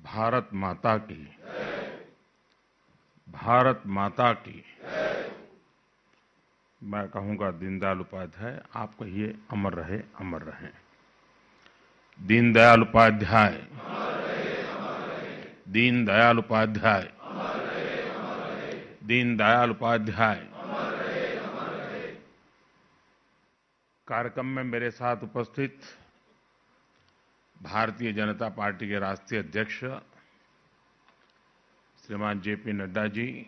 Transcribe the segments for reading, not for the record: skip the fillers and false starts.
भारत माता की, भारत माता की। मैं कहूंगा दीनदयाल उपाध्याय, आप कहिए अमर रहे, अमर रहे। दीनदयाल उपाध्याय, दीनदयाल उपाध्याय, दीनदयाल उपाध्याय। कार्यक्रम में मेरे साथ उपस्थित भारतीय जनता पार्टी के राष्ट्रीय अध्यक्ष श्रीमान जेपी नड्डा जी,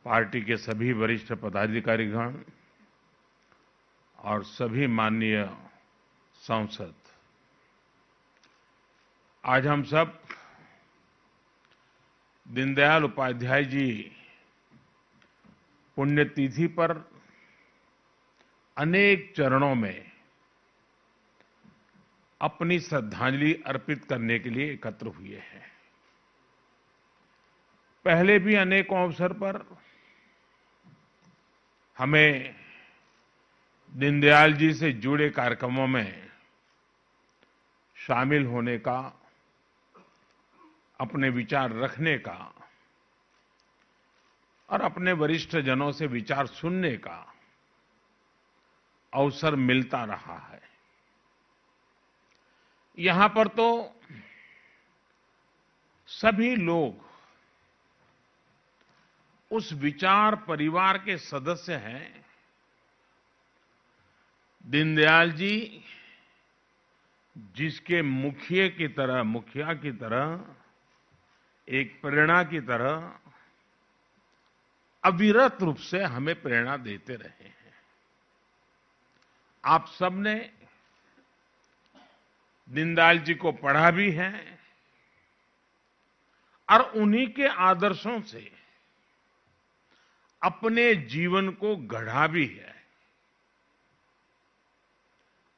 पार्टी के सभी वरिष्ठ पदाधिकारीगण और सभी माननीय सांसद, आज हम सब दीनदयाल उपाध्याय जी पुण्यतिथि पर अनेक चरणों में अपनी श्रद्धांजलि अर्पित करने के लिए एकत्र हुए हैं। पहले भी अनेकों अवसर पर हमें दीनदयाल जी से जुड़े कार्यक्रमों में शामिल होने का, अपने विचार रखने का और अपने वरिष्ठ जनों से विचार सुनने का अवसर मिलता रहा है। यहां पर तो सभी लोग उस विचार परिवार के सदस्य हैं। दीनदयाल जी जिसके मुखिया की तरह, एक प्रेरणा की तरह अविरत रूप से हमें प्रेरणा देते रहे हैं। आप सबने दीनदयाल जी को पढ़ा भी है और उन्हीं के आदर्शों से अपने जीवन को गढ़ा भी है।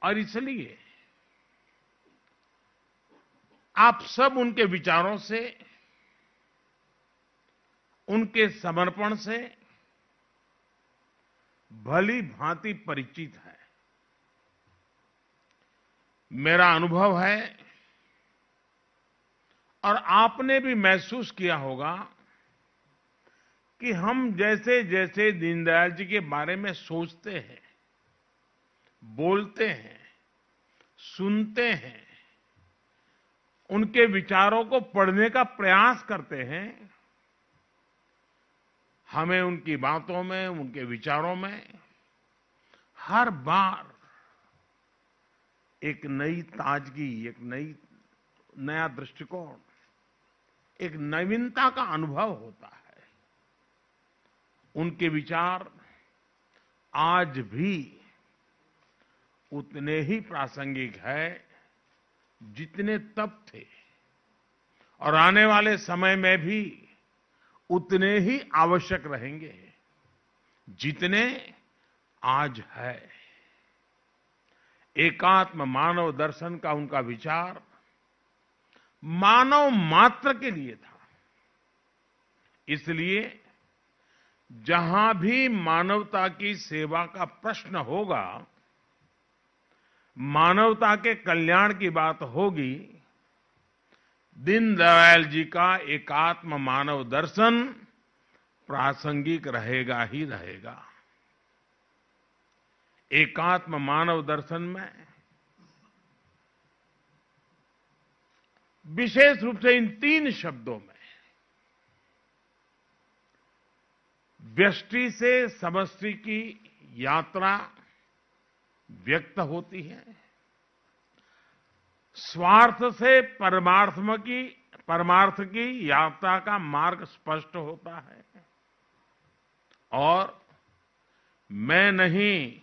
और इसलिए आप सब उनके विचारों से, उनके समर्पण से भली भांति परिचित है। मेरा अनुभव है और आपने भी महसूस किया होगा कि हम जैसे जैसे दीनदयाल जी के बारे में सोचते हैं, बोलते हैं, सुनते हैं, उनके विचारों को पढ़ने का प्रयास करते हैं, हमें उनकी बातों में, उनके विचारों में हर बार एक नई ताजगी, एक नया दृष्टिकोण, एक नवीनता का अनुभव होता है। उनके विचार आज भी उतने ही प्रासंगिक है जितने तब थे और आने वाले समय में भी उतने ही आवश्यक रहेंगे जितने आज है। एकात्म मानव दर्शन का उनका विचार मानव मात्र के लिए था। इसलिए जहां भी मानवता की सेवा का प्रश्न होगा, मानवता के कल्याण की बात होगी, दीनदयाल जी का एकात्म मानव दर्शन प्रासंगिक रहेगा ही रहेगा। एकात्म मानव दर्शन में विशेष रूप से इन तीन शब्दों में व्यष्टि से समष्टि की यात्रा व्यक्त होती है, स्वार्थ से परमार्थ की यात्रा का मार्ग स्पष्ट होता है और मैं नहीं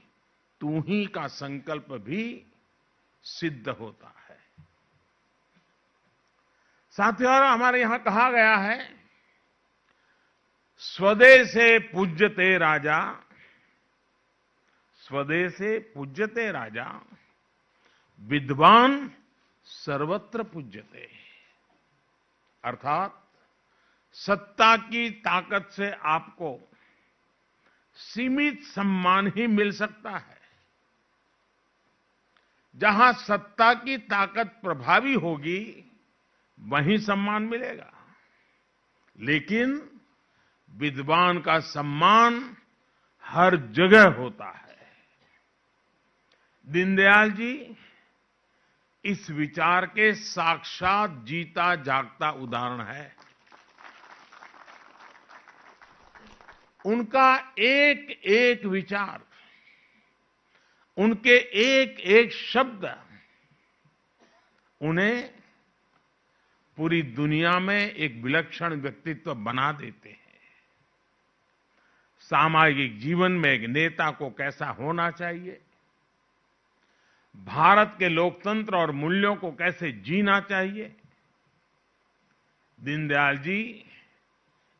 तू ही का संकल्प भी सिद्ध होता है। साथियों, हमारे यहां कहा गया है, स्वदेशे पूज्यते राजा, स्वदेशे पूज्यते राजा, विद्वान सर्वत्र पूज्यते। अर्थात सत्ता की ताकत से आपको सीमित सम्मान ही मिल सकता है। जहां सत्ता की ताकत प्रभावी होगी, वहीं सम्मान मिलेगा। लेकिन विद्वान का सम्मान हर जगह होता है। दीनदयाल जी इस विचार के साक्षात जीता जागता उदाहरण है। उनका एक एक विचार, उनके एक एक शब्द उन्हें पूरी दुनिया में एक विलक्षण व्यक्तित्व बना देते हैं। सामाजिक जीवन में एक नेता को कैसा होना चाहिए, भारत के लोकतंत्र और मूल्यों को कैसे जीना चाहिए, दीनदयाल जी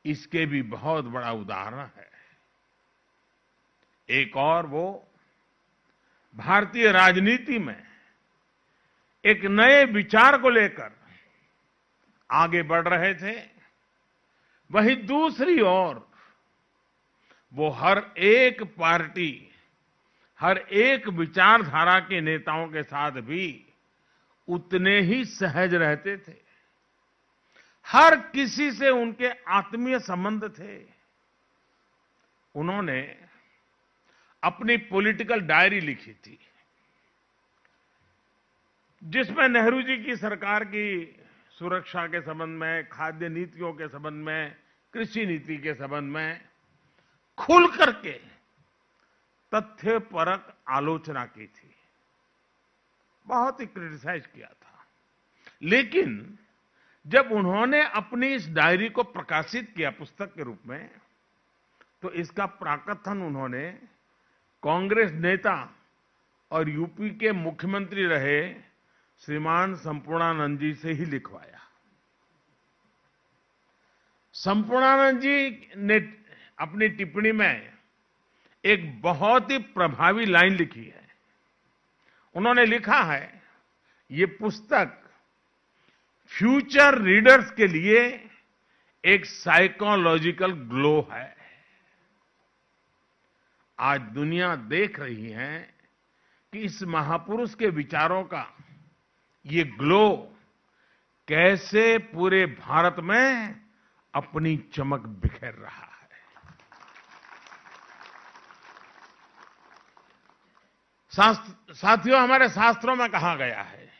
इसके भी बहुत बड़ा उदाहरण है। एक और वो भारतीय राजनीति में एक नए विचार को लेकर आगे बढ़ रहे थे। वहीं दूसरी ओर वो हर एक पार्टी, हर एक विचारधारा के नेताओं के साथ भी उतने ही सहज रहते थे। हर किसी से उनके आत्मीय संबंध थे। उन्होंने अपनी पॉलिटिकल डायरी लिखी थी, जिसमें नेहरू जी की सरकार की सुरक्षा के संबंध में, खाद्य नीतियों के संबंध में, कृषि नीति के संबंध में खुल करके तथ्यपरक आलोचना की थी। बहुत ही क्रिटिसाइज किया था। लेकिन जब उन्होंने अपनी इस डायरी को प्रकाशित किया पुस्तक के रूप में, तो इसका प्राकथन उन्होंने कांग्रेस नेता और यूपी के मुख्यमंत्री रहे श्रीमान संपूर्णानंद जी से ही लिखवाया। संपूर्णानंद जी ने अपनी टिप्पणी में एक बहुत ही प्रभावी लाइन लिखी है। उन्होंने लिखा है, ये पुस्तक फ्यूचर रीडर्स के लिए एक साइकोलॉजिकल ग्लो है। आज दुनिया देख रही है कि इस महापुरुष के विचारों का ये ग्लो कैसे पूरे भारत में अपनी चमक बिखेर रहा है। साथियों, हमारे शास्त्रों में कहा गया है,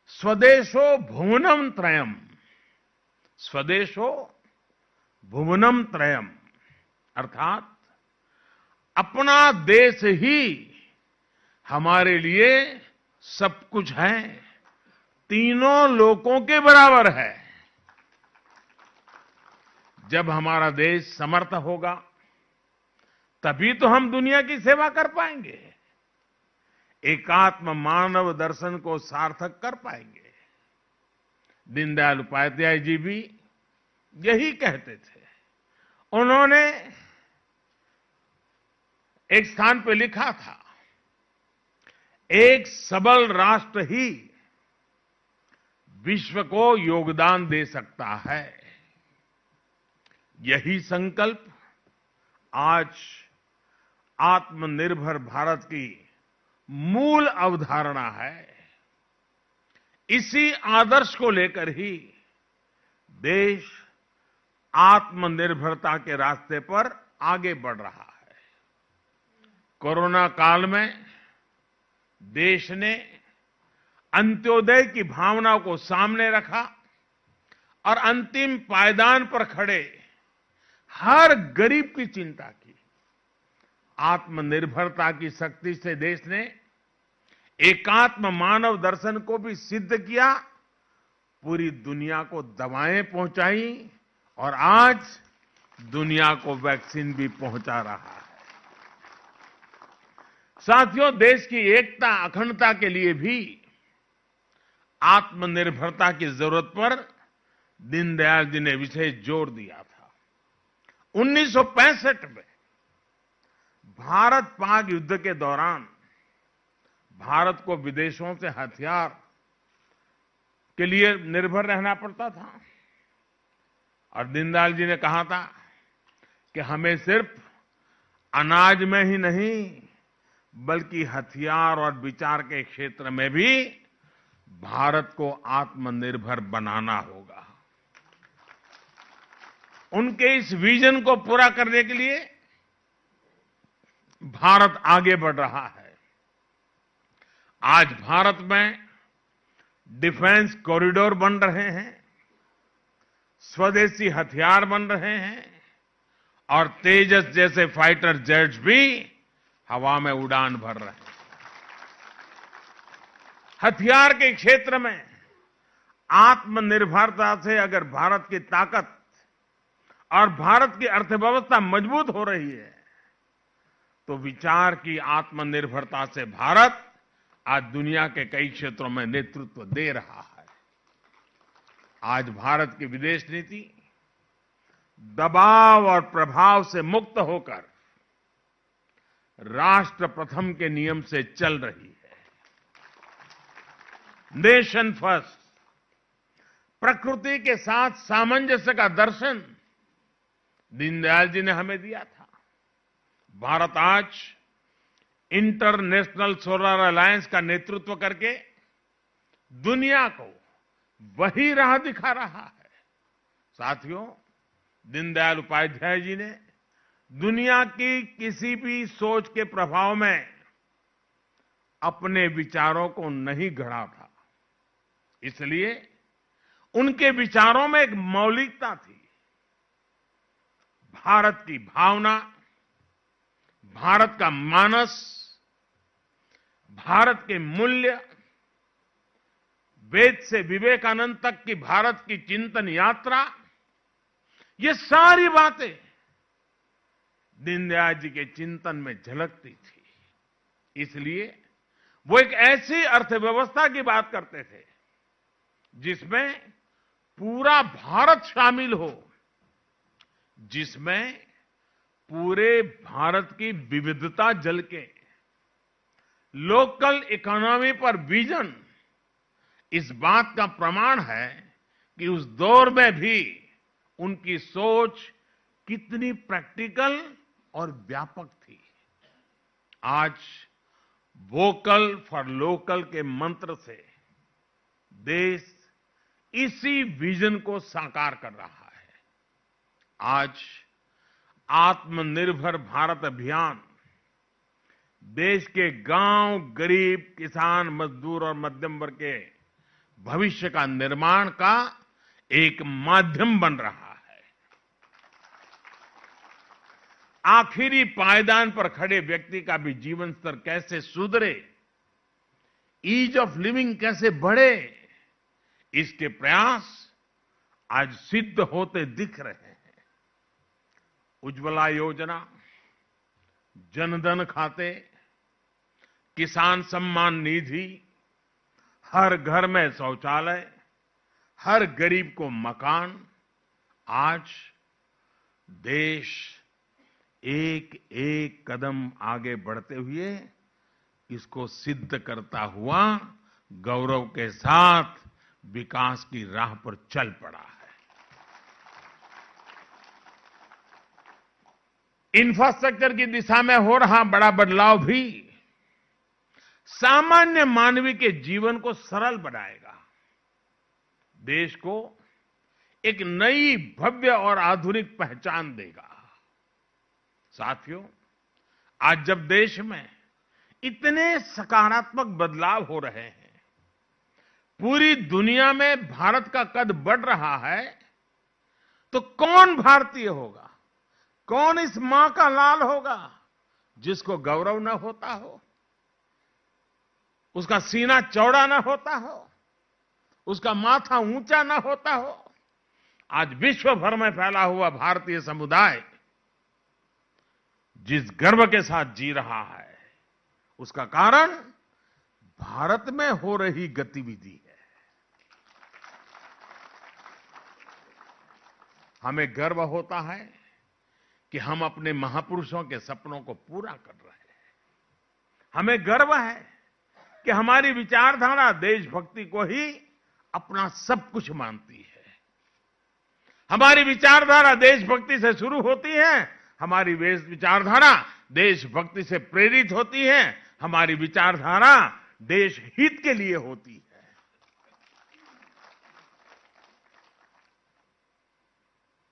स्वदेशो भुवनम त्रयम, स्वदेशो भुवनम त्रयम, अर्थात अपना देश ही हमारे लिए सब कुछ है, तीनों लोकों के बराबर है। जब हमारा देश समर्थ होगा, तभी तो हम दुनिया की सेवा कर पाएंगे, एकात्म मानव दर्शन को सार्थक कर पाएंगे। दीनदयाल उपाध्याय जी भी यही कहते थे। उन्होंने एक स्थान पे लिखा था, एक सबल राष्ट्र ही विश्व को योगदान दे सकता है। यही संकल्प आज आत्मनिर्भर भारत की मूल अवधारणा है। इसी आदर्श को लेकर ही देश आत्मनिर्भरता के रास्ते पर आगे बढ़ रहा है। कोरोना काल में देश ने अंत्योदय की भावना को सामने रखा और अंतिम पायदान पर खड़े हर गरीब की चिंता की। आत्मनिर्भरता की शक्ति से देश ने एकात्म मानव दर्शन को भी सिद्ध किया, पूरी दुनिया को दवाएं पहुंचाई और आज दुनिया को वैक्सीन भी पहुंचा रहा है। साथियों, देश की एकता अखंडता के लिए भी आत्मनिर्भरता की जरूरत पर दीनदयाल जी ने विशेष जोर दिया था। 1965 में भारत पाक युद्ध के दौरान भारत को विदेशों से हथियार के लिए निर्भर रहना पड़ता था और दीनदयाल जी ने कहा था कि हमें सिर्फ अनाज में ही नहीं बल्कि हथियार और विचार के क्षेत्र में भी भारत को आत्मनिर्भर बनाना होगा। उनके इस विजन को पूरा करने के लिए भारत आगे बढ़ रहा है। आज भारत में डिफेंस कॉरिडोर बन रहे हैं, स्वदेशी हथियार बन रहे हैं और तेजस जैसे फाइटर जेट्स भी हवा में उड़ान भर रहे हैं। हथियार के क्षेत्र में आत्मनिर्भरता से अगर भारत की ताकत और भारत की अर्थव्यवस्था मजबूत हो रही है, तो विचार की आत्मनिर्भरता से भारत आज दुनिया के कई क्षेत्रों में नेतृत्व दे रहा है। आज भारत की विदेश नीति दबाव और प्रभाव से मुक्त होकर राष्ट्र प्रथम के नियम से चल रही है। नेशन फर्स्ट, प्रकृति के साथ सामंजस्य का दर्शन दीनदयाल जी ने हमें दिया था। भारत आज इंटरनेशनल सोलर अलायंस का नेतृत्व करके दुनिया को वही राह दिखा रहा है। साथियों, दीनदयाल उपाध्याय जी ने दुनिया की किसी भी सोच के प्रभाव में अपने विचारों को नहीं गढ़ा था, इसलिए उनके विचारों में एक मौलिकता थी। भारत की भावना, भारत का मानस, भारत के मूल्य, वेद से विवेकानंद तक की भारत की चिंतन यात्रा, ये सारी बातें दीनदयाल जी के चिंतन में झलकती थी। इसलिए वो एक ऐसी अर्थव्यवस्था की बात करते थे जिसमें पूरा भारत शामिल हो, जिसमें पूरे भारत की विविधता झलके। लोकल इकोनॉमी पर विजन इस बात का प्रमाण है कि उस दौर में भी उनकी सोच कितनी प्रैक्टिकल और व्यापक थी। आज वोकल फॉर लोकल के मंत्र से देश इसी विजन को साकार कर रहा है। आज आत्मनिर्भर भारत अभियान देश के गांव, गरीब, किसान, मजदूर और मध्यम वर्ग के भविष्य का निर्माण का एक माध्यम बन रहा है। आखिरी पायदान पर खड़े व्यक्ति का भी जीवन स्तर कैसे सुधरे, ईज ऑफ लिविंग कैसे बढ़े, इसके प्रयास आज सिद्ध होते दिख रहे हैं। उज्ज्वला योजना, जनधन खाते, किसान सम्मान निधि, हर घर में शौचालय, हर गरीब को मकान, आज देश एक एक कदम आगे बढ़ते हुए इसको सिद्ध करता हुआ गौरव के साथ विकास की राह पर चल पड़ा है। इंफ्रास्ट्रक्चर की दिशा में हो रहा बड़ा बदलाव भी सामान्य मानवीय के जीवन को सरल बनाएगा, देश को एक नई भव्य और आधुनिक पहचान देगा। साथियों, आज जब देश में इतने सकारात्मक बदलाव हो रहे हैं, पूरी दुनिया में भारत का कद बढ़ रहा है, तो कौन भारतीय होगा, कौन इस मां का लाल होगा जिसको गौरव न होता हो, उसका सीना चौड़ा न होता हो, उसका माथा ऊंचा न होता हो। आज विश्व भर में फैला हुआ भारतीय समुदाय जिस गर्व के साथ जी रहा है, उसका कारण भारत में हो रही गतिविधि है। हमें गर्व होता है कि हम अपने महापुरुषों के सपनों को पूरा कर रहे हैं। हमें गर्व है कि हमारी विचारधारा देशभक्ति को ही अपना सब कुछ मानती है। हमारी विचारधारा देशभक्ति से शुरू होती है, हमारी विचारधारा देशभक्ति से प्रेरित होती है, हमारी विचारधारा देश हित के लिए होती है।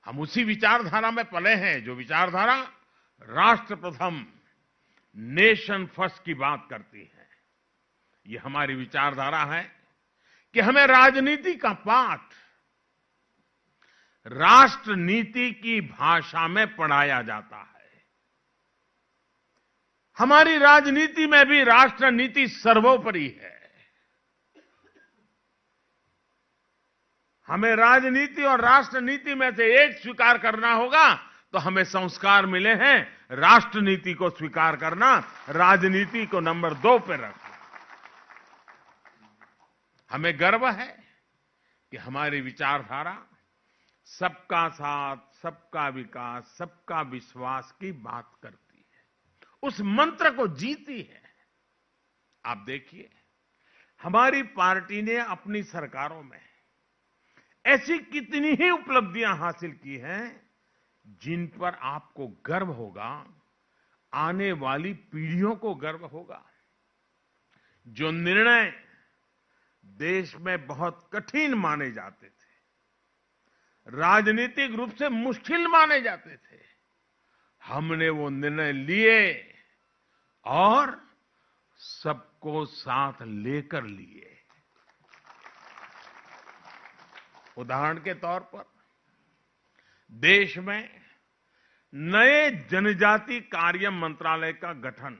हम उसी विचारधारा में पले हैं जो विचारधारा राष्ट्र प्रथम, नेशन फर्स्ट की बात करती है। ये हमारी विचारधारा है कि हमें राजनीति का पाठ राष्ट्र नीति की भाषा में पढ़ाया जाता है। हमारी राजनीति में भी राष्ट्र नीति सर्वोपरि है। हमें राजनीति और राष्ट्र नीति में से एक स्वीकार करना होगा, तो हमें संस्कार मिले हैं राष्ट्र नीति को स्वीकार करना, राजनीति को नंबर 2 पे रखना। हमें गर्व है कि हमारी विचारधारा सबका साथ, सबका विकास, सबका विश्वास की बात करती है, उस मंत्र को जीती है। आप देखिए, हमारी पार्टी ने अपनी सरकारों में ऐसी कितनी ही उपलब्धियां हासिल की हैं जिन पर आपको गर्व होगा, आने वाली पीढ़ियों को गर्व होगा। जो निर्णय देश में बहुत कठिन माने जाते थे, राजनीतिक रूप से मुश्किल माने जाते थे, हमने वो निर्णय लिए और सबको साथ लेकर लिए। उदाहरण के तौर पर देश में नए जनजाति कार्य मंत्रालय का गठन।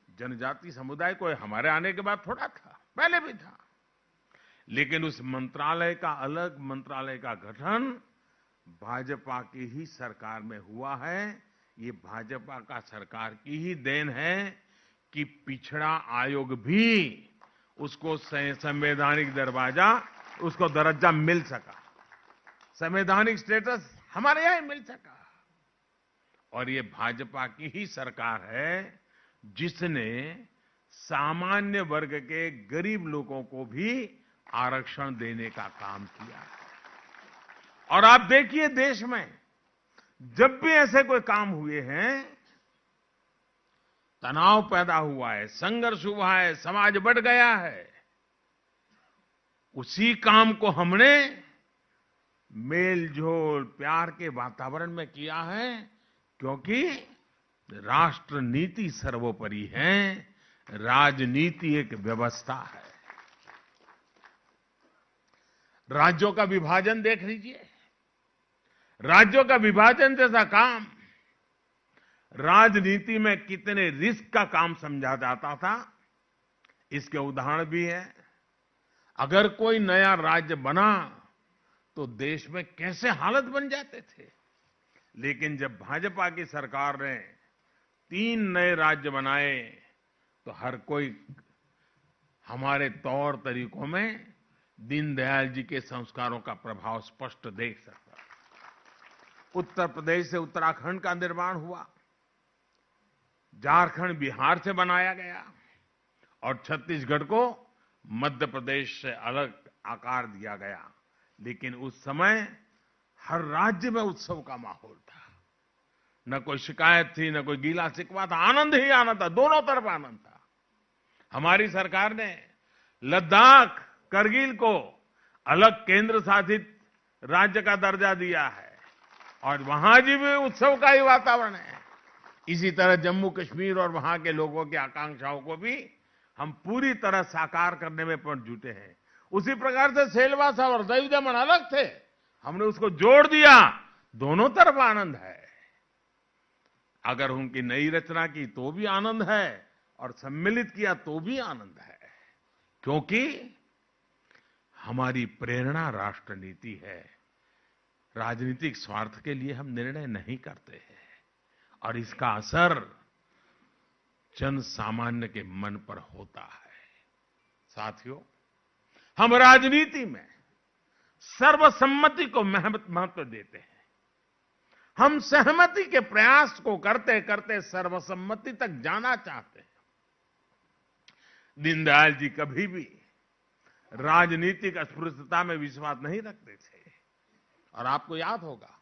जनजाति समुदाय कोई हमारे आने के बाद थोड़ा था, पहले भी था, लेकिन उस मंत्रालय का, अलग मंत्रालय का गठन भाजपा की ही सरकार में हुआ है। ये भाजपा का सरकार की ही देन है कि पिछड़ा आयोग भी उसको संवैधानिक दर्जा मिल सका, संवैधानिक स्टेटस हमारे यहां मिल सका। और ये भाजपा की ही सरकार है जिसने सामान्य वर्ग के गरीब लोगों को भी आरक्षण देने का काम किया है। और आप देखिए, देश में जब भी ऐसे कोई काम हुए हैं, तनाव पैदा हुआ है, संघर्ष हुआ है, समाज बढ़ गया है, उसी काम को हमने मेलझोल प्यार के वातावरण में किया है, क्योंकि राष्ट्र नीति सर्वोपरि है, राजनीति एक व्यवस्था है। राज्यों का विभाजन देख लीजिए, राज्यों का विभाजन जैसा काम राजनीति में कितने रिस्क का काम समझा जाता था, इसके उदाहरण भी है। अगर कोई नया राज्य बना तो देश में कैसे हालत बन जाते थे, लेकिन जब भाजपा की सरकार ने 3 नए राज्य बनाए तो हर कोई हमारे तौर तरीकों में दीनदयाल जी के संस्कारों का प्रभाव स्पष्ट देख सकता। उत्तर प्रदेश से उत्तराखंड का निर्माण हुआ, झारखंड बिहार से बनाया गया और छत्तीसगढ़ को मध्य प्रदेश से अलग आकार दिया गया। लेकिन उस समय हर राज्य में उत्सव का माहौल था, न कोई शिकायत थी, न कोई गीला शिकवा था, आनंद ही आनंद था, दोनों तरफ आनंद था। हमारी सरकार ने लद्दाख, करगिल को अलग केंद्र शासित राज्य का दर्जा दिया है और वहां जी भी उत्सव का ही वातावरण है। इसी तरह जम्मू कश्मीर और वहां के लोगों की आकांक्षाओं को भी हम पूरी तरह साकार करने में पर जुटे हैं। उसी प्रकार से सेलवासा और दमन दमन अलग थे, हमने उसको जोड़ दिया, दोनों तरफ आनंद है। अगर उनकी नई रचना की तो भी आनंद है और सम्मिलित किया तो भी आनंद है, क्योंकि हमारी प्रेरणा राष्ट्र नीति है। राजनीतिक स्वार्थ के लिए हम निर्णय नहीं करते हैं और इसका असर जन सामान्य के मन पर होता है। साथियों, हम राजनीति में सर्वसम्मति को महत्व देते हैं। हम सहमति के प्रयास को करते करते सर्वसम्मति तक जाना चाहते हैं। दीनदयाल जी कभी भी राजनीतिक अस्पृश्यता में विश्वास नहीं रखते थे। और आपको याद होगा,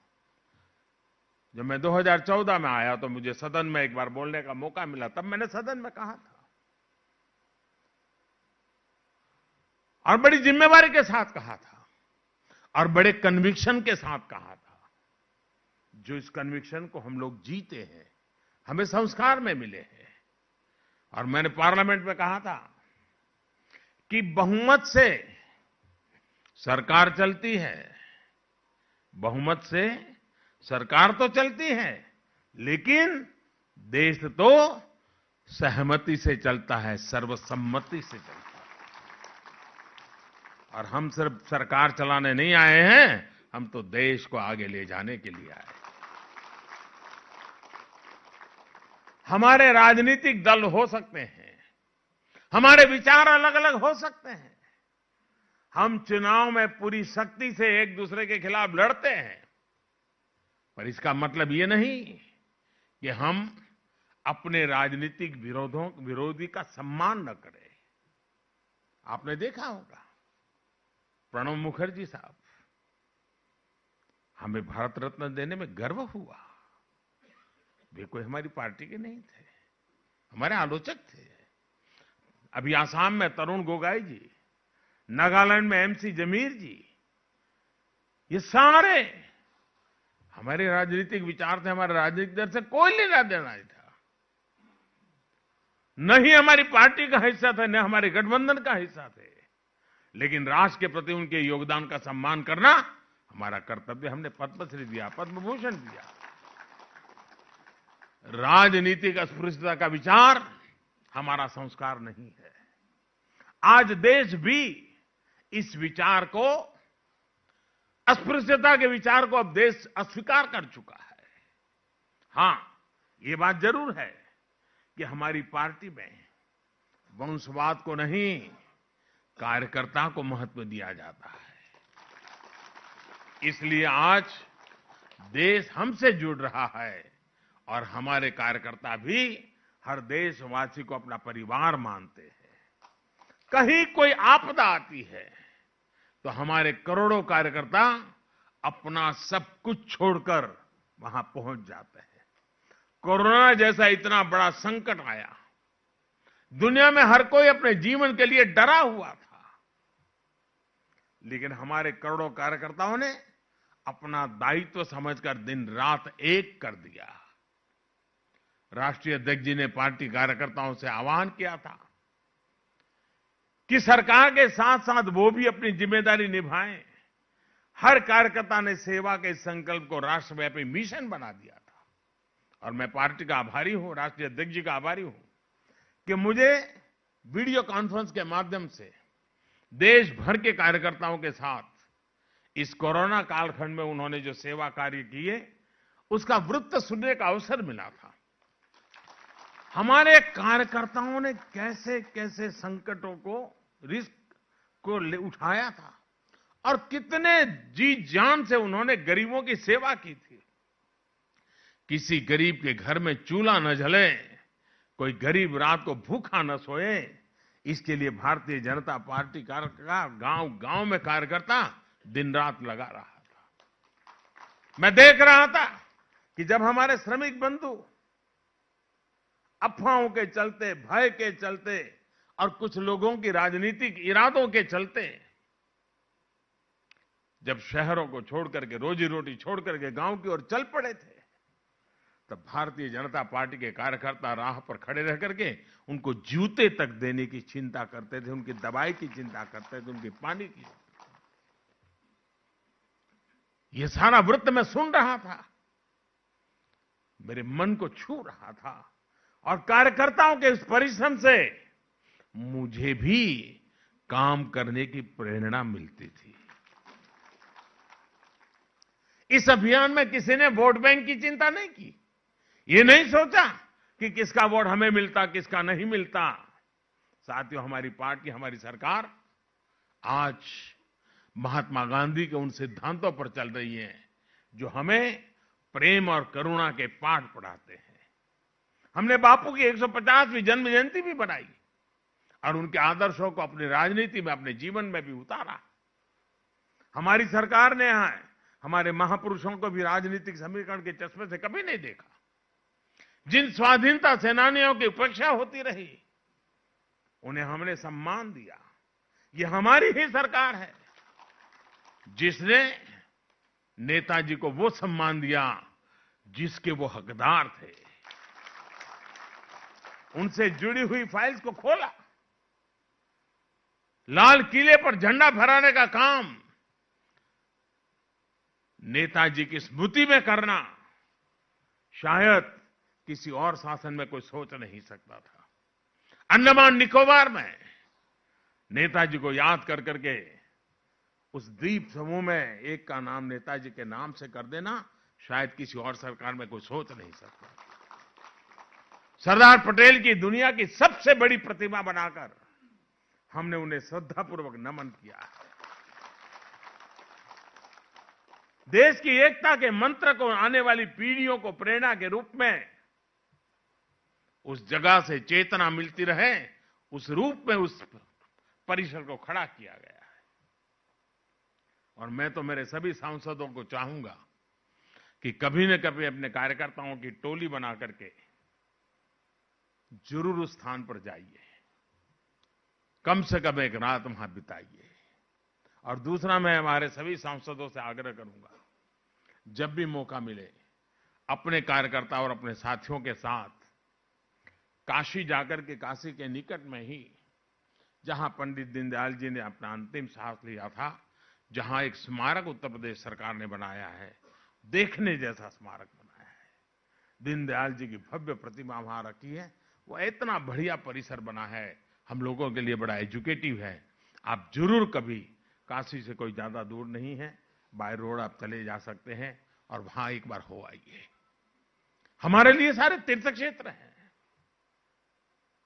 जब मैं 2014 में आया तो मुझे सदन में एक बार बोलने का मौका मिला, तब मैंने सदन में कहा था और बड़ी जिम्मेवारी के साथ कहा था। और बड़े कन्विक्शन के साथ कहा था। जो इस कन्विक्शन को हम लोग जीते हैं, हमें संस्कार में मिले हैं। और मैंने पार्लियामेंट में कहा था कि बहुमत से सरकार चलती है, बहुमत से सरकार तो चलती है, लेकिन देश तो सहमति से चलता है, सर्वसम्मति से चलता है। और हम सिर्फ सरकार चलाने नहीं आए हैं, हम तो देश को आगे ले जाने के लिए आए। हमारे राजनीतिक दल हो सकते हैं, हमारे विचार अलग अलग हो सकते हैं, हम चुनाव में पूरी शक्ति से एक दूसरे के खिलाफ लड़ते हैं, पर इसका मतलब ये नहीं कि हम अपने राजनीतिक विरोधी का सम्मान न करें। आपने देखा होगा, प्रणब मुखर्जी साहब, हमें भारत रत्न देने में गर्व हुआ। वे कोई हमारी पार्टी के नहीं थे, हमारे आलोचक थे। अभी आसाम में तरुण गोगोई जी, नागालैंड में एमसी जमीर जी, ये सारे हमारे राजनीतिक विचार थे, हमारे राजनीतिक दल से कोई लेना देना नहीं था। न ही हमारी पार्टी का हिस्सा थे, न हमारे गठबंधन का हिस्सा थे, लेकिन राष्ट्र के प्रति उनके योगदान का सम्मान करना हमारा कर्तव्य। हमने पद्मश्री दिया, पद्म भूषण दिया। राजनीतिक अस्पृश्यता का विचार हमारा संस्कार नहीं है। आज देश भी इस विचार को, अस्पृश्यता के विचार को अब देश अस्वीकार कर चुका है। हां, ये बात जरूर है कि हमारी पार्टी में वंशवाद को नहीं, कार्यकर्ता को महत्व दिया जाता है। इसलिए आज देश हमसे जुड़ रहा है और हमारे कार्यकर्ता भी हर देशवासी को अपना परिवार मानते हैं। कहीं कोई आपदा आती है तो हमारे करोड़ों कार्यकर्ता अपना सब कुछ छोड़कर वहां पहुंच जाते हैं। कोरोना जैसा इतना बड़ा संकट आया, दुनिया में हर कोई अपने जीवन के लिए डरा हुआ था, लेकिन हमारे करोड़ों कार्यकर्ताओं ने अपना दायित्व समझकर दिन रात एक कर दिया। राष्ट्रीय अध्यक्ष जी ने पार्टी कार्यकर्ताओं से आह्वान किया था कि सरकार के साथ साथ वो भी अपनी जिम्मेदारी निभाएं। हर कार्यकर्ता ने सेवा के संकल्प को राष्ट्रव्यापी मिशन बना दिया था। और मैं पार्टी का आभारी हूं, राष्ट्रीय अध्यक्ष जी का आभारी हूं कि मुझे वीडियो कॉन्फ्रेंस के माध्यम से देश भर के कार्यकर्ताओं के साथ इस कोरोना कालखंड में उन्होंने जो सेवा कार्य किए, उसका वृत्त सुनने का अवसर मिला था। हमारे कार्यकर्ताओं ने कैसे कैसे संकटों को, रिस्क को उठाया था और कितने जी जान से उन्होंने गरीबों की सेवा की थी। किसी गरीब के घर में चूल्हा न जले, कोई गरीब रात को भूखा न सोए, इसके लिए भारतीय जनता पार्टी का गांव गांव में कार्यकर्ता दिन रात लगा रहा था। मैं देख रहा था कि जब हमारे श्रमिक बंधु अफवाहों के चलते, भय के चलते और कुछ लोगों की राजनीतिक इरादों के चलते जब शहरों को छोड़ करके, रोजी रोटी छोड़ करके गांव की ओर चल पड़े थे, तब भारतीय जनता पार्टी के कार्यकर्ता राह पर खड़े रह करके उनको जूते तक देने की चिंता करते थे, उनकी दवाई की चिंता करते थे, उनके पानी की। ये सारा वृत्त मैं सुन रहा था, मेरे मन को छू रहा था और कार्यकर्ताओं के इस परिश्रम से मुझे भी काम करने की प्रेरणा मिलती थी। इस अभियान में किसी ने वोट बैंक की चिंता नहीं की। ये नहीं सोचा कि किसका वोट हमें मिलता, किसका नहीं मिलता। साथियों, हमारी पार्टी, हमारी सरकार आज महात्मा गांधी के उन सिद्धांतों पर चल रही है जो हमें प्रेम और करुणा के पाठ पढ़ाते हैं। हमने बापू की 150वीं जन्म जयंती भी बनाई और उनके आदर्शों को अपनी राजनीति में, अपने जीवन में भी उतारा। हमारी सरकार ने हमारे महापुरुषों को भी राजनीतिक समीकरण के चश्मे से कभी नहीं देखा। जिन स्वाधीनता सेनानियों की उपेक्षा होती रही, उन्हें हमने सम्मान दिया। ये हमारी ही सरकार है। जिसने नेताजी को वो सम्मान दिया जिसके वो हकदार थे। उनसे जुड़ी हुई फाइल्स को खोला, लाल किले पर झंडा फहराने का काम नेताजी की स्मृति में करना शायद किसी और शासन में कोई सोच नहीं सकता था। अंडमान निकोबार में नेताजी को याद कर करके उस द्वीप समूह में एक का नाम नेताजी के नाम से कर देना शायद किसी और सरकार में कोई सोच नहीं सकता। सरदार पटेल की दुनिया की सबसे बड़ी प्रतिमा बनाकर हमने उन्हें श्रद्धापूर्वक नमन किया है। देश की एकता के मंत्र को आने वाली पीढ़ियों को प्रेरणा के रूप में उस जगह से चेतना मिलती रहे, उस रूप में उस परिसर को खड़ा किया गया है। और मैं तो मेरे सभी सांसदों को चाहूंगा कि कभी न कभी अपने कार्यकर्ताओं की टोली बना करके जरूर उस स्थान पर जाइए, कम से कम एक रात वहां बिताइए। और दूसरा, मैं हमारे सभी सांसदों से आग्रह करूंगा, जब भी मौका मिले अपने कार्यकर्ता और अपने साथियों के साथ काशी जाकर के, काशी के निकट में ही जहां पंडित दीनदयाल जी ने अपना अंतिम सांस लिया था, जहां एक स्मारक उत्तर प्रदेश सरकार ने बनाया है, देखने जैसा स्मारक बनाया है। दीनदयाल जी की भव्य प्रतिमा वहां रखी है। वो इतना बढ़िया परिसर बना है, हम लोगों के लिए बड़ा एजुकेटिव है। आप जरूर कभी, काशी से कोई ज्यादा दूर नहीं है, बाय रोड आप चले जा सकते हैं और वहां एक बार हो आइए। हमारे लिए सारे तीर्थ क्षेत्र हैं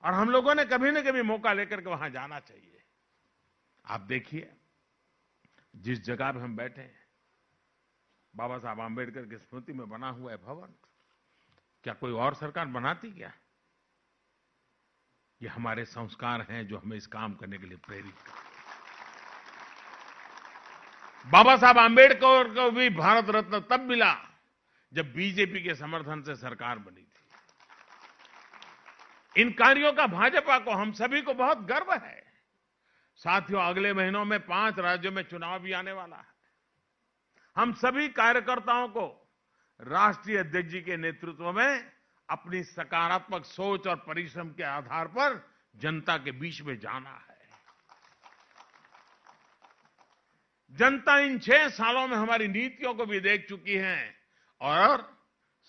और हम लोगों ने कभी न कभी मौका लेकर के वहां जाना चाहिए। आप देखिए, जिस जगह पे हम बैठे हैं, बाबा साहब आंबेडकर की स्मृति में बना हुआ है भवन, क्या कोई और सरकार बनाती क्या? ये हमारे संस्कार हैं जो हमें इस काम करने के लिए प्रेरित करते हैं। बाबा साहब आंबेडकर को भी भारत रत्न तब मिला जब बीजेपी के समर्थन से सरकार बनी थी। इन कार्यों का भाजपा को, हम सभी को बहुत गर्व है। साथियों, अगले महीनों में 5 राज्यों में चुनाव भी आने वाला है। हम सभी कार्यकर्ताओं को राष्ट्रीय अध्यक्ष जी के नेतृत्व में अपनी सकारात्मक सोच और परिश्रम के आधार पर जनता के बीच में जाना है। जनता इन 6 सालों में हमारी नीतियों को भी देख चुकी है और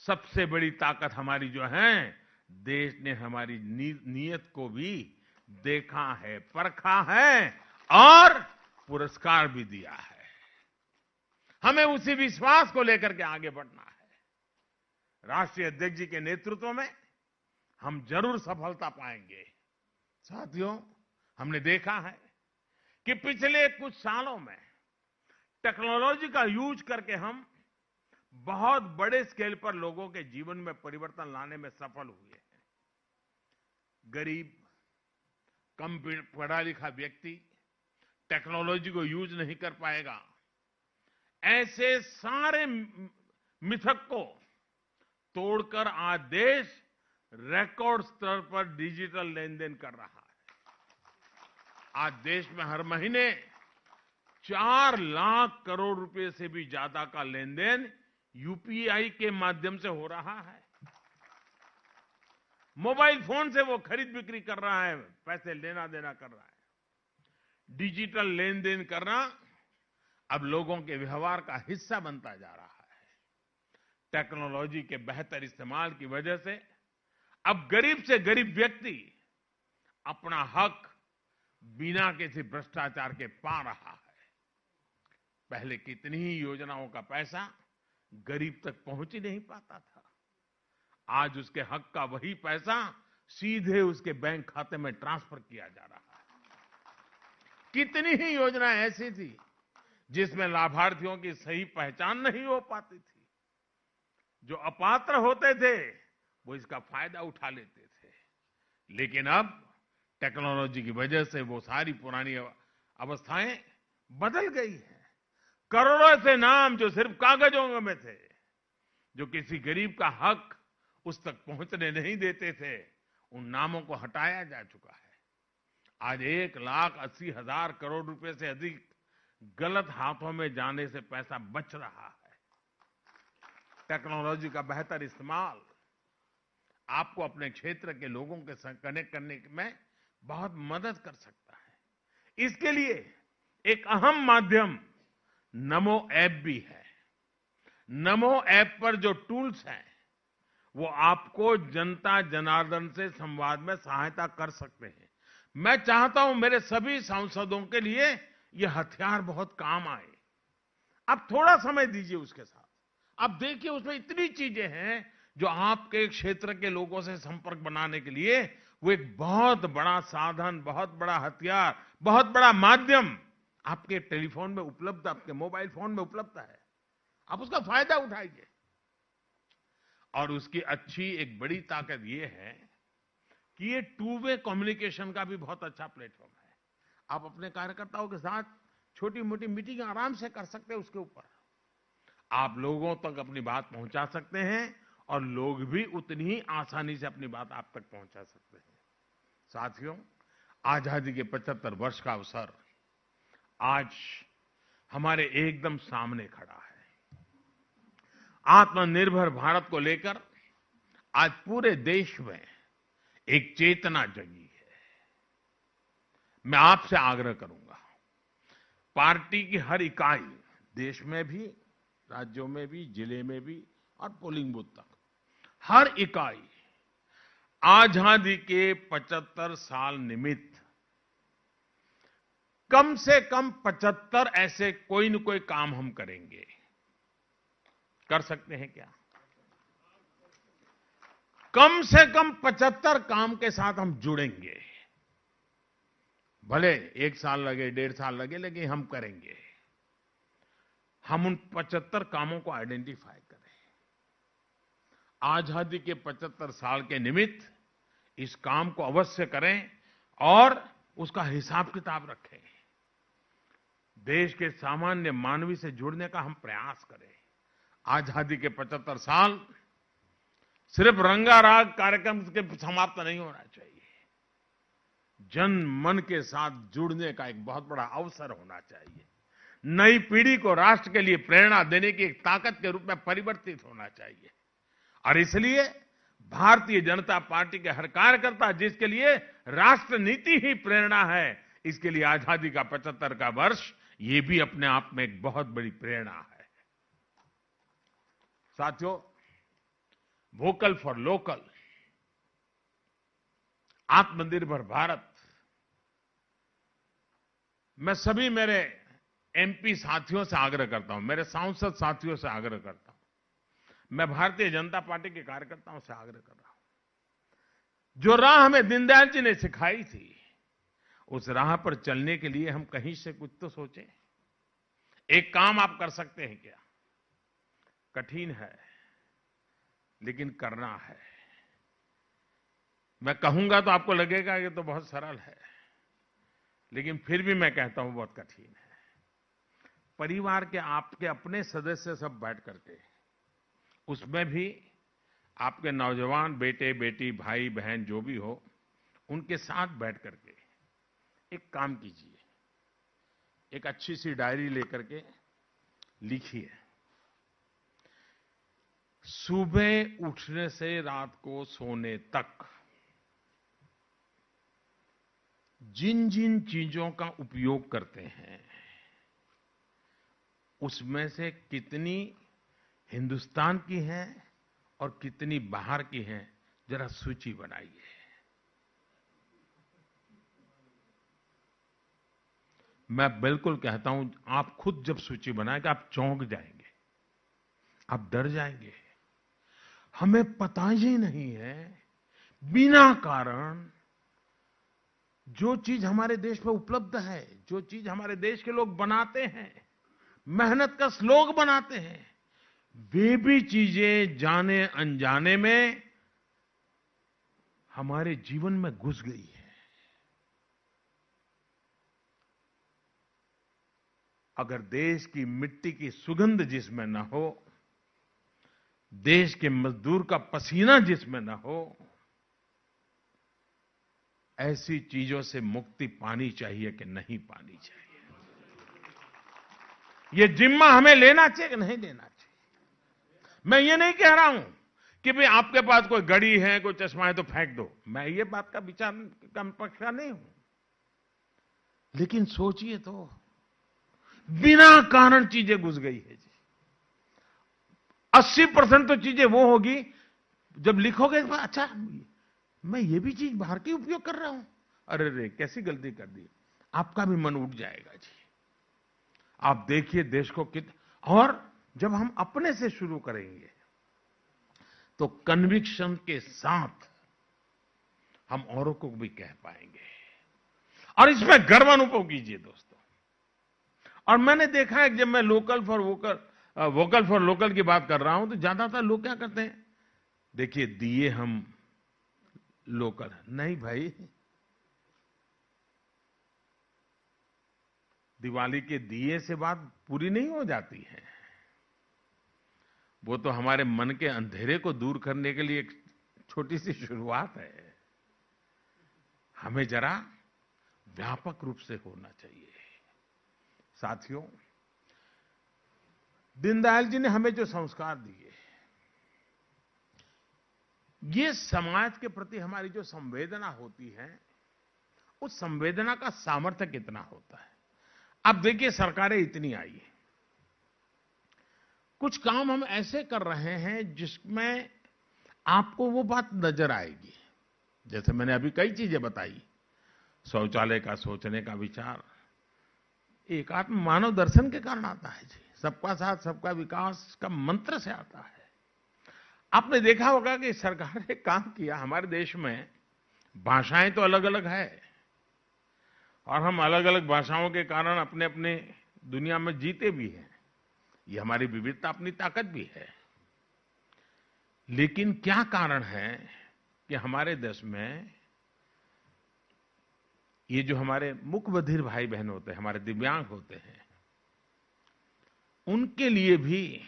सबसे बड़ी ताकत हमारी जो है, देश ने हमारी नीयत को भी देखा है, परखा है और पुरस्कार भी दिया है। हमें उसी विश्वास को लेकर के आगे बढ़ना है। राष्ट्रीय अध्यक्ष जी के नेतृत्व में हम जरूर सफलता पाएंगे। साथियों, हमने देखा है कि पिछले कुछ सालों में टेक्नोलॉजी का यूज करके हम बहुत बड़े स्केल पर लोगों के जीवन में परिवर्तन लाने में सफल हुए हैं। गरीब, कम पढ़ा लिखा व्यक्ति टेक्नोलॉजी को यूज नहीं कर पाएगा, ऐसे सारे मिथक को तोड़कर आज देश रिकॉर्ड स्तर पर डिजिटल लेन देन कर रहा है। आज देश में हर महीने 4 लाख करोड़ रुपए से भी ज्यादा का लेन देन यूपीआई के माध्यम से हो रहा है। मोबाइल फोन से वो खरीद बिक्री कर रहा है, पैसे लेना देना कर रहा है। डिजिटल लेन देन करना अब लोगों के व्यवहार का हिस्सा बनता जा रहा है। टेक्नोलॉजी के बेहतर इस्तेमाल की वजह से अब गरीब से गरीब व्यक्ति अपना हक बिना किसी भ्रष्टाचार के पा रहा है। पहले कितनी ही योजनाओं का पैसा गरीब तक पहुंच ही नहीं पाता था। आज उसके हक का वही पैसा सीधे उसके बैंक खाते में ट्रांसफर किया जा रहा है। कितनी ही योजनाएं ऐसी थी जिसमें लाभार्थियों की सही पहचान नहीं हो पाती थी। जो अपात्र होते थे वो इसका फायदा उठा लेते थे। लेकिन अब टेक्नोलॉजी की वजह से वो सारी पुरानी अवस्थाएं बदल गई हैं। करोड़ों से नाम जो सिर्फ कागजों में थे, जो किसी गरीब का हक उस तक पहुंचने नहीं देते थे, उन नामों को हटाया जा चुका है। आज 1,80,000 करोड़ रुपए से अधिक गलत हाथों में जाने से पैसा बच रहा है। टेक्नोलॉजी का बेहतर इस्तेमाल आपको अपने क्षेत्र के लोगों के साथ कनेक्ट करने में बहुत मदद कर सकता है। इसके लिए एक अहम माध्यम नमो ऐप भी है। नमो ऐप पर जो टूल्स हैं वो आपको जनता जनार्दन से संवाद में सहायता कर सकते हैं। मैं चाहता हूं मेरे सभी सांसदों के लिए ये हथियार बहुत काम आए। आप थोड़ा समय दीजिए उसके साथ। आप देखिए उसमें इतनी चीजें हैं जो आपके क्षेत्र के लोगों से संपर्क बनाने के लिए वो एक बहुत बड़ा साधन, बहुत बड़ा हथियार, बहुत बड़ा माध्यम आपके टेलीफोन में उपलब्ध, आपके मोबाइल फोन में उपलब्ध है। आप उसका फायदा उठाइए। और उसकी अच्छी एक बड़ी ताकत ये है कि ये टू वे कम्युनिकेशन का भी बहुत अच्छा प्लेटफॉर्म है। आप अपने कार्यकर्ताओं के साथ छोटी मोटी मीटिंग आराम से कर सकते हैं। उसके ऊपर आप लोगों तक अपनी बात पहुंचा सकते हैं और लोग भी उतनी ही आसानी से अपनी बात आप तक पहुंचा सकते हैं। साथियों, आजादी के 75 वर्ष का अवसर आज हमारे एकदम सामने खड़ा है। आत्मनिर्भर भारत को लेकर आज पूरे देश में एक चेतना जगी है। मैं आपसे आग्रह करूंगा, पार्टी की हर इकाई, देश में भी, राज्यों में भी, जिले में भी और पोलिंग बूथ तक, हर इकाई आजादी के 75 साल निमित्त कम से कम 75 ऐसे कोई न कोई काम हम करेंगे। कर सकते हैं क्या? कम से कम 75 काम के साथ हम जुड़ेंगे। भले 1 साल लगे, 1.5 साल लगे, लेकिन हम करेंगे। हम उन 75 कामों को आइडेंटिफाई करें। आजादी के 75 साल के निमित्त इस काम को अवश्य करें और उसका हिसाब किताब रखें। देश के सामान्य मानवी से जुड़ने का हम प्रयास करें। आजादी के 75 साल सिर्फ रंगाराग कार्यक्रम के समाप्त नहीं होना चाहिए। जन मन के साथ जुड़ने का एक बहुत बड़ा अवसर होना चाहिए। नई पीढ़ी को राष्ट्र के लिए प्रेरणा देने की एक ताकत के रूप में परिवर्तित होना चाहिए। और इसलिए भारतीय जनता पार्टी के हर कार्यकर्ता, जिसके लिए राष्ट्र नीति ही प्रेरणा है, इसके लिए आजादी का 75 का वर्ष ये भी अपने आप में एक बहुत बड़ी प्रेरणा है। साथियों, वोकल फॉर लोकल, आत्मनिर्भर भारत, मैं सभी मेरे एमपी साथियों से आग्रह करता हूं, मेरे सांसद साथियों से आग्रह करता हूं, मैं भारतीय जनता पार्टी के कार्यकर्ताओं से आग्रह कर रहा हूं। जो राह हमें दीनदयाल जी ने सिखाई थी, उस राह पर चलने के लिए हम कहीं से कुछ तो सोचें। एक काम आप कर सकते हैं क्या? कठिन है लेकिन करना है। मैं कहूंगा तो आपको लगेगा ये तो बहुत सरल है, लेकिन फिर भी मैं कहता हूं बहुत कठिन है। परिवार के आपके अपने सदस्य सब बैठ करके, उसमें भी आपके नौजवान बेटे बेटी, भाई बहन जो भी हो, उनके साथ बैठ करके एक काम कीजिए। एक अच्छी सी डायरी लेकर के लिखिए, सुबह उठने से रात को सोने तक जिन जिन चीजों का उपयोग करते हैं, उसमें से कितनी हिंदुस्तान की हैं और कितनी बाहर की हैं, जरा सूची बनाइए। मैं बिल्कुल कहता हूं, आप खुद जब सूची बनाएंगे आप चौंक जाएंगे, आप डर जाएंगे। हमें पता ही नहीं है बिना कारण जो चीज हमारे देश में उपलब्ध है, जो चीज हमारे देश के लोग बनाते हैं, मेहनत का श्लोक बनाते हैं, वे भी चीजें जाने अनजाने में हमारे जीवन में घुस गई है। अगर देश की मिट्टी की सुगंध जिसमें न हो, देश के मजदूर का पसीना जिसमें न हो, ऐसी चीजों से मुक्ति पानी चाहिए कि नहीं पानी चाहिए? ये जिम्मा हमें लेना चाहिए कि नहीं लेना चाहिए। मैं ये नहीं कह रहा हूं कि भाई आपके पास कोई घड़ी है, कोई चश्मा है तो फेंक दो। मैं ये बात का विचार का पक्ष का नहीं हूं। लेकिन सोचिए तो, बिना कारण चीजें घुस गई है जी। 80% तो चीजें वो होगी जब लिखोगे, अच्छा मैं ये भी चीज बाहर की उपयोग कर रहा हूं, अरे रे कैसी गलती कर दी, आपका भी मन उठ जाएगा जी। आप देखिए देश को और जब हम अपने से शुरू करेंगे तो कन्विक्शन के साथ हम औरों को भी कह पाएंगे, और इसमें गर्व अनुभव कीजिए दोस्तों। और मैंने देखा है कि जब मैं वोकल फॉर लोकल की बात कर रहा हूं तो ज्यादातर लोग क्या करते हैं, देखिए दिए हम लोकल, नहीं भाई, दिवाली के दिए से बात पूरी नहीं हो जाती है। वो तो हमारे मन के अंधेरे को दूर करने के लिए एक छोटी सी शुरुआत है। हमें जरा व्यापक रूप से होना चाहिए। साथियों, दीनदयाल जी ने हमें जो संस्कार दिए, ये समाज के प्रति हमारी जो संवेदना होती है, उस संवेदना का सामर्थ्य कितना होता है। अब देखिए सरकारें इतनी आई है, कुछ काम हम ऐसे कर रहे हैं जिसमें आपको वो बात नजर आएगी। जैसे मैंने अभी कई चीजें बताई, शौचालय का सोचने का विचार एकात्म मानव दर्शन के कारण आता है जी। सबका साथ सबका विकास का मंत्र से आता है। आपने देखा होगा कि सरकार ने काम किया, हमारे देश में भाषाएं तो अलग अलग है और हम अलग अलग भाषाओं के कारण अपने अपने दुनिया में जीते भी हैं। ये हमारी विविधता अपनी ताकत भी है। लेकिन क्या कारण है कि हमारे देश में ये जो हमारे मूक बधिर भाई बहन होते हैं, हमारे दिव्यांग होते हैं, उनके लिए भी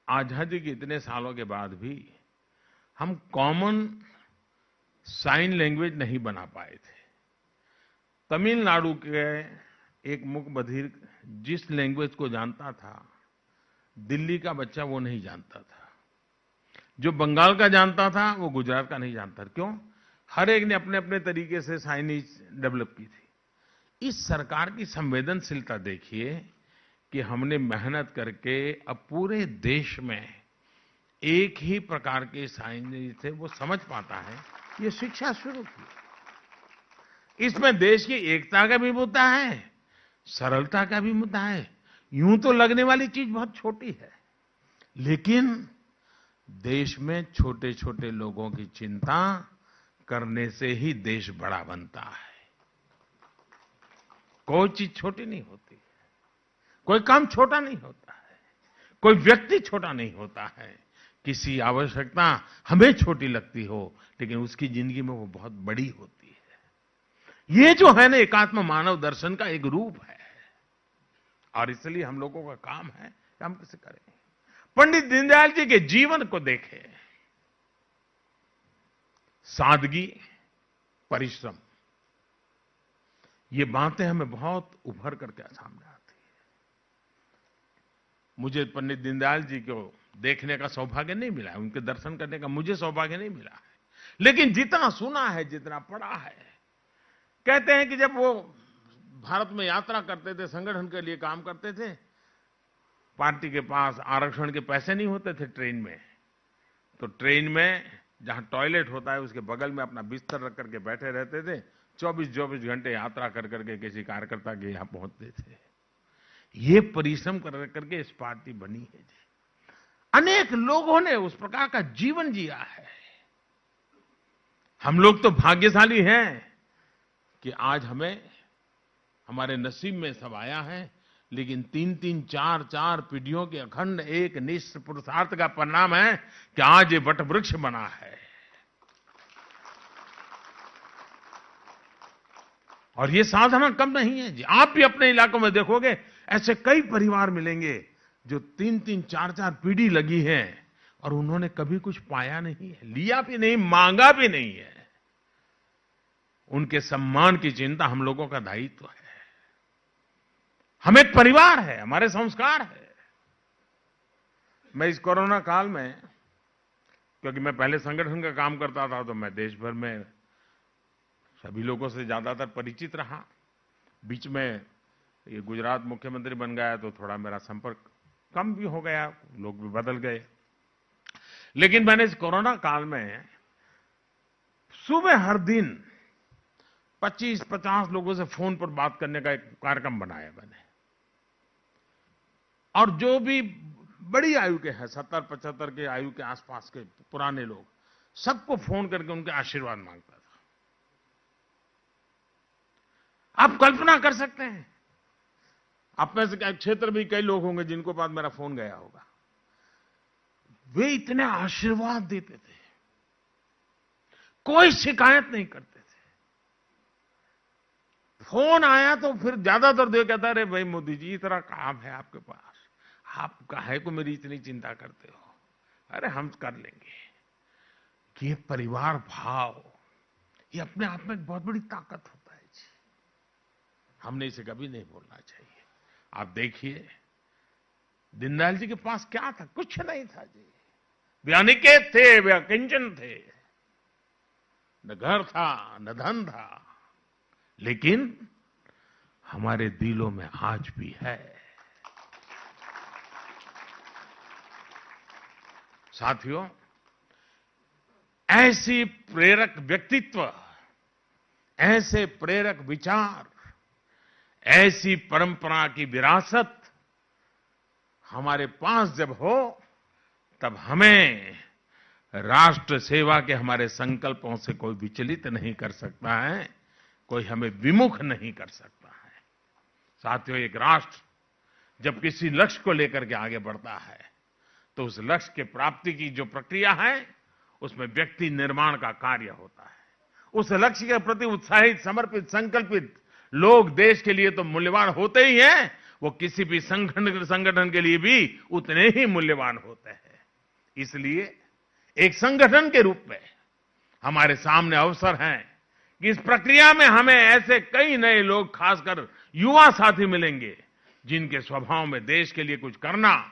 आजादी के इतने सालों के बाद भी हम कॉमन साइन लैंग्वेज नहीं बना पाए थे। तमिलनाडु के एक मूक बधिर जिस लैंग्वेज को जानता था, दिल्ली का बच्चा वो नहीं जानता था। जो बंगाल का जानता था वो गुजरात का नहीं जानता। क्यों? हर एक ने अपने अपने तरीके से साइनीज डेवलप की थी। इस सरकार की संवेदनशीलता देखिए कि हमने मेहनत करके अब पूरे देश में एक ही प्रकार के साइनीज से वो समझ पाता है, ये शिक्षा शुरू की। इसमें देश की एकता का भी मुद्दा है, सरलता का भी मुद्दा है। यूं तो लगने वाली चीज बहुत छोटी है, लेकिन देश में छोटे छोटे लोगों की चिंता करने से ही देश बड़ा बनता है। कोई चीज छोटी नहीं होती, कोई काम छोटा नहीं होता है, कोई व्यक्ति छोटा नहीं होता है। किसी आवश्यकता हमें छोटी लगती हो, लेकिन उसकी जिंदगी में वो बहुत बड़ी होती है। ये जो है ना, एकात्म मानव दर्शन का एक रूप है, और इसलिए हम लोगों का काम है कि हम कैसे करें। पंडित दीनदयाल जी के जीवन को देखें, सादगी, परिश्रम, ये बातें हमें बहुत उभर करके सामने आती है। मुझे पंडित दीनदयाल जी को देखने का सौभाग्य नहीं मिला है, उनके दर्शन करने का मुझे सौभाग्य नहीं मिला है, लेकिन जितना सुना है, जितना पढ़ा है, कहते हैं कि जब वो भारत में यात्रा करते थे, संगठन के लिए काम करते थे, पार्टी के पास आरक्षण के पैसे नहीं होते थे ट्रेन में, तो ट्रेन में जहां टॉयलेट होता है उसके बगल में अपना बिस्तर रख करके बैठे रहते थे। 24-24 घंटे यात्रा कर करके किसी कार्यकर्ता के यहां पहुंचते थे। ये परिश्रम कर करके इस पार्टी बनी है जी। अनेक लोगों ने उस प्रकार का जीवन जिया है। हम लोग तो भाग्यशाली हैं कि आज हमें हमारे नसीब में सब आया है, लेकिन 3-3, 4-4 पीढ़ियों के अखंड एक निष्ठ पुरुषार्थ का परिणाम है कि आज ये वट वृक्ष बना है। और ये साधना कम नहीं है जी। आप भी अपने इलाकों में देखोगे, ऐसे कई परिवार मिलेंगे जो 3-3, 4-4 पीढ़ी लगी है और उन्होंने कभी कुछ पाया नहीं है, लिया भी नहीं, मांगा भी नहीं है। उनके सम्मान की चिंता हम लोगों का दायित्व है। हम एक परिवार है, हमारे संस्कार है। मैं इस कोरोना काल में, क्योंकि मैं पहले संगठन का काम करता था, तो मैं देश भर में सभी लोगों से ज्यादातर परिचित रहा। बीच में ये गुजरात मुख्यमंत्री बन गया तो थोड़ा मेरा संपर्क कम भी हो गया, लोग भी बदल गए। लेकिन मैंने इस कोरोना काल में सुबह हर दिन 25-50 लोगों से फोन पर बात करने का एक कार्यक्रम बनाया मैंने। और जो भी बड़ी आयु के हैं, 70-75 के आयु के आसपास के पुराने लोग, सबको फोन करके उनके आशीर्वाद मांगता था। आप कल्पना कर सकते हैं, आप में से क्षेत्र भी कई लोग होंगे जिनको पास मेरा फोन गया होगा। वे इतने आशीर्वाद देते थे, कोई शिकायत नहीं करते थे। फोन आया तो फिर ज्यादातर देख कहता, अरे भाई मोदी जी, इतना काम है आपके पास, आप काहे को मेरी इतनी चिंता करते हो, अरे हम कर लेंगे। ये परिवार भाव, ये अपने आप में एक बहुत बड़ी ताकत होता है जी। हमने इसे कभी नहीं भूलना चाहिए। आप देखिए, दीनदयाल जी के पास क्या था? कुछ नहीं था जी। वे अनिकेत थे, वे अकिंचन थे, न घर था न धन था, लेकिन हमारे दिलों में आज भी है। साथियों, ऐसी प्रेरक व्यक्तित्व, ऐसे प्रेरक विचार, ऐसी परंपरा की विरासत हमारे पास जब हो, तब हमें राष्ट्र सेवा के हमारे संकल्पों से कोई विचलित नहीं कर सकता है, कोई हमें विमुख नहीं कर सकता है। साथियों, एक राष्ट्र जब किसी लक्ष्य को लेकर के आगे बढ़ता है, तो उस लक्ष्य के प्राप्ति की जो प्रक्रिया है, उसमें व्यक्ति निर्माण का कार्य होता है। उस लक्ष्य के प्रति उत्साहित, समर्पित, संकल्पित लोग देश के लिए तो मूल्यवान होते ही हैं, वो किसी भी संगठन के लिए भी उतने ही मूल्यवान होते हैं। इसलिए एक संगठन के रूप में हमारे सामने अवसर हैं कि इस प्रक्रिया में हमें ऐसे कई नए लोग, खासकर युवा साथी मिलेंगे, जिनके स्वभाव में देश के लिए कुछ करना,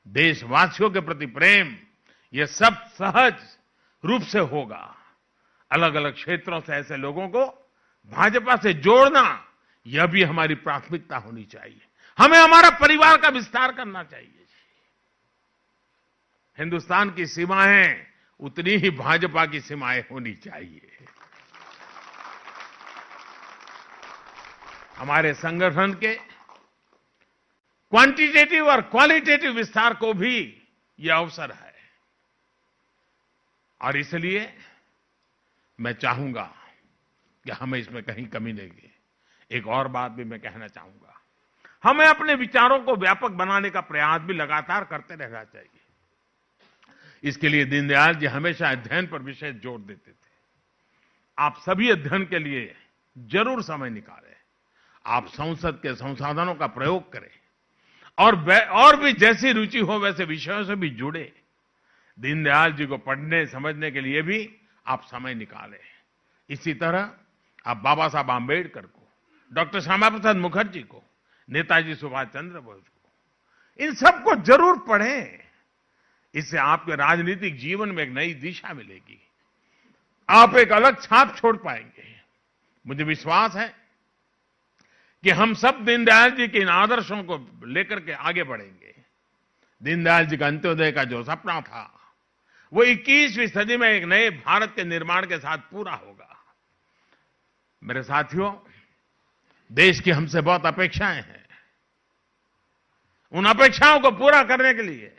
देशवासियों के प्रति प्रेम, यह सब सहज रूप से होगा। अलग अलग क्षेत्रों से ऐसे लोगों को भाजपा से जोड़ना, यह भी हमारी प्राथमिकता होनी चाहिए। हमें हमारा परिवार का विस्तार करना चाहिए। हिंदुस्तान की सीमाएं उतनी ही भाजपा की सीमाएं होनी चाहिए। हमारे संगठन के क्वांटिटेटिव और क्वालिटेटिव विस्तार को भी यह अवसर है। और इसलिए मैं चाहूंगा कि हमें इसमें कहीं कमी नहीं है। एक और बात भी मैं कहना चाहूंगा, हमें अपने विचारों को व्यापक बनाने का प्रयास भी लगातार करते रहना चाहिए। इसके लिए दीनदयाल जी हमेशा अध्ययन पर विशेष जोर देते थे। आप सभी अध्ययन के लिए जरूर समय निकालें, आप संसद के संसाधनों का प्रयोग करें, और भी जैसी रुचि हो वैसे विषयों से भी जुड़े। दीनदयाल जी को पढ़ने समझने के लिए भी आप समय निकालें। इसी तरह आप बाबा साहब आंबेडकर को, डॉक्टर श्यामा प्रसाद मुखर्जी को, नेताजी सुभाष चंद्र बोस को, इन सबको जरूर पढ़ें। इससे आपके राजनीतिक जीवन में एक नई दिशा मिलेगी, आप एक अलग छाप छोड़ पाएंगे। मुझे विश्वास है कि हम सब दीनदयाल जी के इन आदर्शों को लेकर के आगे बढ़ेंगे। दीनदयाल जी का अंत्योदय का जो सपना था, वो 21वीं सदी में एक नए भारत के निर्माण के साथ पूरा होगा। मेरे साथियों, देश की हमसे बहुत अपेक्षाएं हैं। उन अपेक्षाओं को पूरा करने के लिए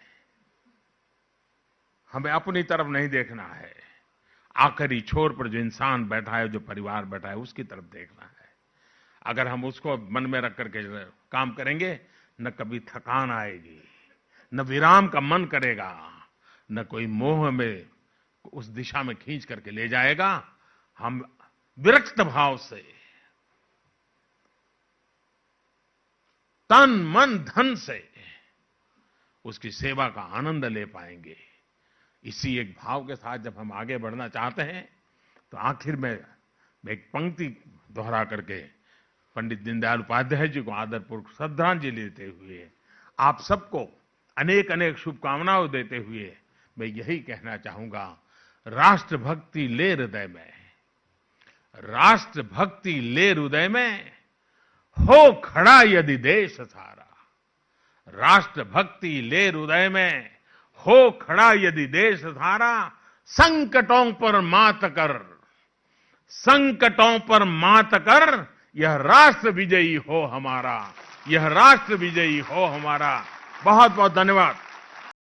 हमें अपनी तरफ नहीं देखना है, आखिरी छोर पर जो इंसान बैठा है, जो परिवार बैठा है, उसकी तरफ देखना है। अगर हम उसको मन में रख करके काम करेंगे, न कभी थकान आएगी, न विराम का मन करेगा, न कोई मोह में उस दिशा में खींच करके ले जाएगा। हम विरक्त भाव से, तन मन धन से उसकी सेवा का आनंद ले पाएंगे। इसी एक भाव के साथ जब हम आगे बढ़ना चाहते हैं, तो आखिर में एक पंक्ति दोहरा करके पंडित दीनदयाल उपाध्याय जी को आदरपूर्वक श्रद्धांजलि देते हुए आप सबको अनेक अनेक शुभकामनाएं देते हुए मैं यही कहना चाहूंगा, राष्ट्रभक्ति ले हृदय में, राष्ट्रभक्ति ले हृदय में, हो खड़ा यदि देश सारा। राष्ट्रभक्ति ले हृदय में, हो खड़ा यदि देश सारा। संकटों पर मात कर, संकटों पर मात कर, यह राष्ट्र विजयी हो हमारा, यह राष्ट्र विजयी हो हमारा। बहुत बहुत धन्यवाद।